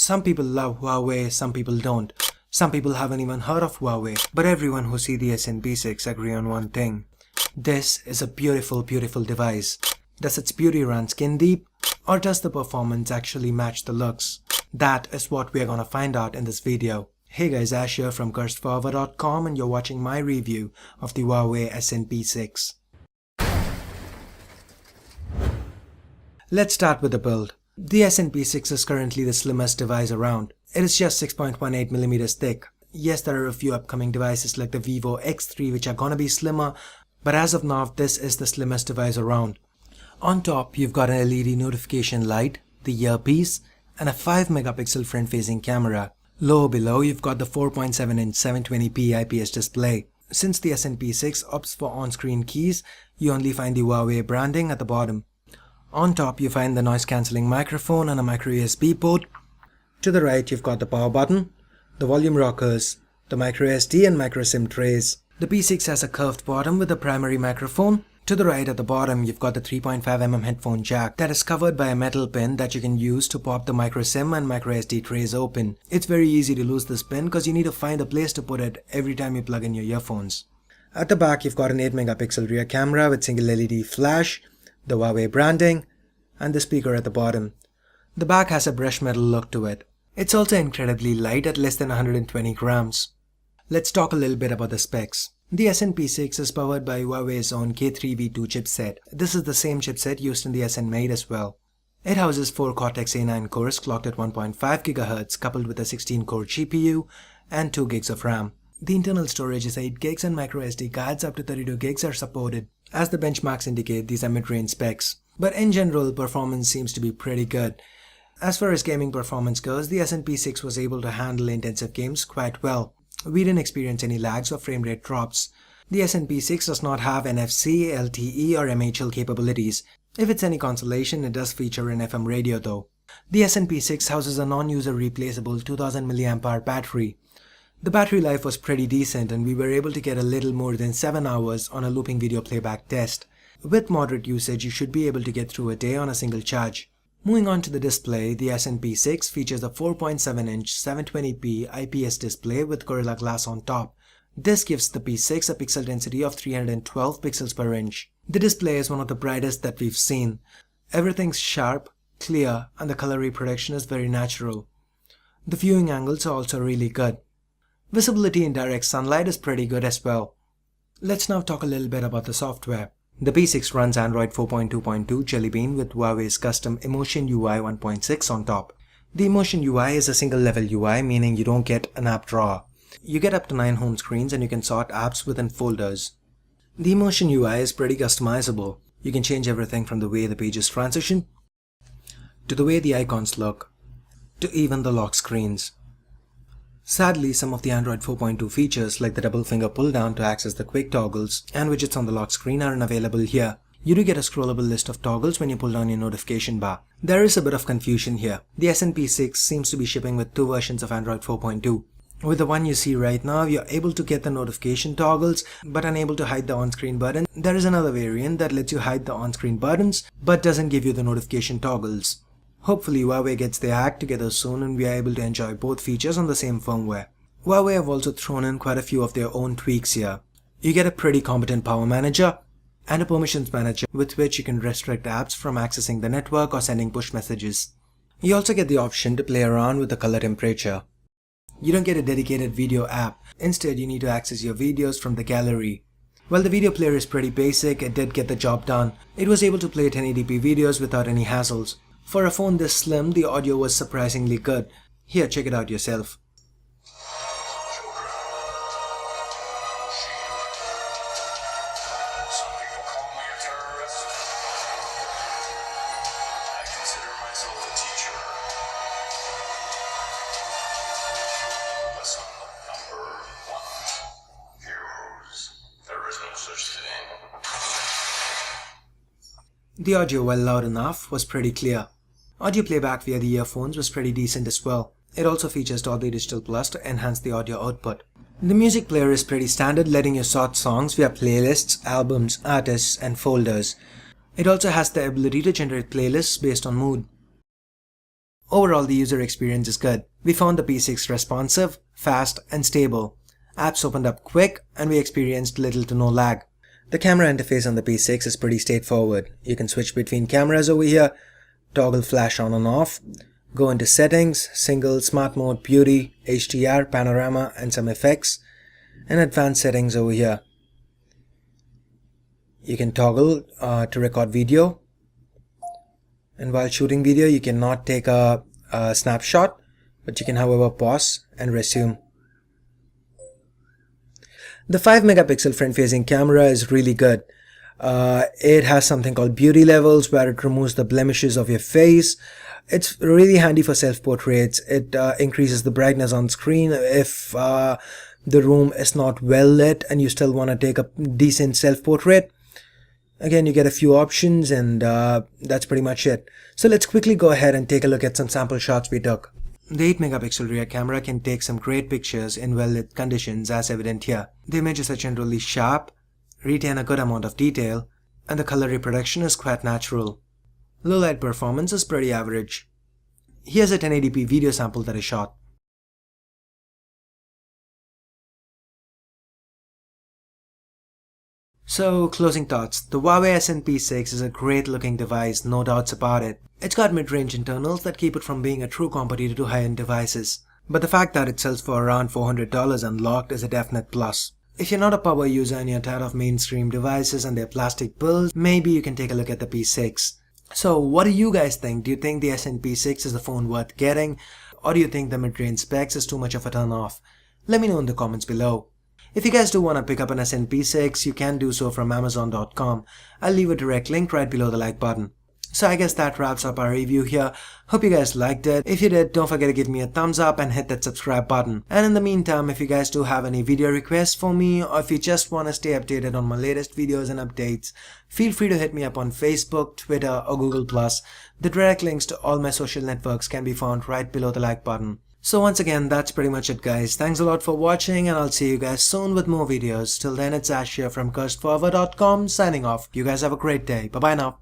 Some people love Huawei, some people don't. Some people haven't even heard of Huawei, but everyone who sees the SN-P6 agree on one thing. This is a beautiful, beautiful device. Does its beauty run skin deep? Or does the performance actually match the looks? That is what we are gonna find out in this video. Hey guys, Ash here from cursedforever.com and you're watching my review of the Huawei SN-P6. Let's start with the build. The SN-P6 is currently the slimmest device around. It is just 6.18mm thick. Yes, there are a few upcoming devices like the Vivo X3 which are gonna be slimmer, but as of now this is the slimmest device around. On top you've got an LED notification light, the earpiece, and a 5-megapixel front-facing camera. Lower below you've got the 4.7-inch 720p IPS display. Since the SN-P6 opts for on-screen keys, you only find the Huawei branding at the bottom. On top you find the noise-cancelling microphone and a micro USB port. To the right you've got the power button, the volume rockers, the micro SD and micro SIM trays. The P6 has a curved bottom with a primary microphone. To the right at the bottom you've got the 3.5mm headphone jack that is covered by a metal pin that you can use to pop the micro SIM and micro SD trays open. It's very easy to lose this pin because you need to find a place to put it every time you plug in your earphones. At the back you've got an 8-megapixel rear camera with single LED flash, the Huawei branding, and the speaker at the bottom. The back has a brushed metal look to it. It's also incredibly light at less than 120 grams. Let's talk a little bit about the specs. The SN-P6 is powered by Huawei's own K3V2 chipset. This is the same chipset used in the SN Mate as well. It houses 4 Cortex-A9 cores clocked at 1.5 GHz coupled with a 16-core GPU and 2 GB of RAM. The internal storage is 8 GB and micro SD cards up to 32 GB are supported. As the benchmarks indicate, these are mid-range specs. But in general, performance seems to be pretty good. As far as gaming performance goes, the SN-P6 was able to handle intensive games quite well. We didn't experience any lags or frame rate drops. The SN-P6 does not have NFC, LTE or MHL capabilities. If it's any consolation, it does feature an FM radio though. The SN-P6 houses a non-user replaceable 2000 mAh battery. The battery life was pretty decent and we were able to get a little more than 7 hours on a looping video playback test. With moderate usage, you should be able to get through a day on a single charge. Moving on to the display, the SN-P6 features a 4.7-inch 720p IPS display with Gorilla Glass on top. This gives the P6 a pixel density of 312 pixels per inch. The display is one of the brightest that we've seen. Everything's sharp, clear, and the color reproduction is very natural. The viewing angles are also really good. Visibility in direct sunlight is pretty good as well. Let's now talk a little bit about the software. The P6 runs Android 4.2.2 Jelly Bean with Huawei's custom Emotion UI 1.6 on top. The Emotion UI is a single level UI, meaning you don't get an app drawer. You get up to 9 home screens and you can sort apps within folders. The Emotion UI is pretty customizable. You can change everything from the way the pages transition, to the way the icons look, to even the lock screens. Sadly, some of the Android 4.2 features like the double finger pull down to access the quick toggles and widgets on the lock screen are unavailable here. You do get a scrollable list of toggles when you pull down your notification bar. There is a bit of confusion here. The SN-P6 seems to be shipping with 2 versions of Android 4.2. With the one you see right now, you're able to get the notification toggles but unable to hide the on-screen button. There is another variant that lets you hide the on-screen buttons but doesn't give you the notification toggles. Hopefully Huawei gets their act together soon and we are able to enjoy both features on the same firmware. Huawei have also thrown in quite a few of their own tweaks here. You get a pretty competent power manager and a permissions manager with which you can restrict apps from accessing the network or sending push messages. You also get the option to play around with the color temperature. You don't get a dedicated video app. Instead, you need to access your videos from the gallery. While the video player is pretty basic, it did get the job done. It was able to play 1080p videos without any hassles. For a phone this slim, the audio was surprisingly good. Here, check it out yourself. Some people call me a terrorist. I consider myself a teacher. Lesson number 1. Heroes. There is no such thing. The audio, while loud enough, was pretty clear. Audio playback via the earphones was pretty decent as well. It also features Dolby Digital Plus to enhance the audio output. The music player is pretty standard, letting you sort songs via playlists, albums, artists, and folders. It also has the ability to generate playlists based on mood. Overall, the user experience is good. We found the P6 responsive, fast, and stable. Apps opened up quick, and we experienced little to no lag. The camera interface on the P6 is pretty straightforward. You can switch between cameras over here, toggle flash on and off, go into settings, single, smart mode, beauty, HDR, panorama, and some effects, and advanced settings over here. You can toggle to record video, and while shooting video you cannot take a snapshot, but you can however pause and resume. The 5 megapixel front facing camera is really good. It has something called beauty levels where it removes the blemishes of your face. It's really handy for self-portraits. It increases the brightness on screen if the room is not well lit and you still want to take a decent self-portrait. Again, you get a few options, and that's pretty much it. So let's quickly go ahead and take a look at some sample shots we took. The 8 megapixel rear camera can take some great pictures in well-lit conditions as evident here. The images are generally sharp, retain a good amount of detail, and the color reproduction is quite natural. Low light performance is pretty average. Here's a 1080p video sample that I shot. So, closing thoughts. The Huawei SN-P6 is a great looking device, no doubts about it. It's got mid-range internals that keep it from being a true competitor to high-end devices. But the fact that it sells for around $400 unlocked is a definite plus. If you're not a power user and you're tired of mainstream devices and their plastic builds, maybe you can take a look at the P6. So, what do you guys think? Do you think the SN-P6 is the phone worth getting? Or do you think the mid-range specs is too much of a turn-off? Let me know in the comments below. If you guys do want to pick up an SN-P6, you can do so from Amazon.com. I'll leave a direct link right below the like button. So I guess that wraps up our review here. Hope you guys liked it. If you did, don't forget to give me a thumbs up and hit that subscribe button. And in the meantime, if you guys do have any video requests for me, or if you just want to stay updated on my latest videos and updates, feel free to hit me up on Facebook, Twitter, or Google+. The direct links to all my social networks can be found right below the like button. So once again, that's pretty much it guys. Thanks a lot for watching, and I'll see you guys soon with more videos. Till then, it's Ash here from cursedforever.com signing off. You guys have a great day. Bye bye now.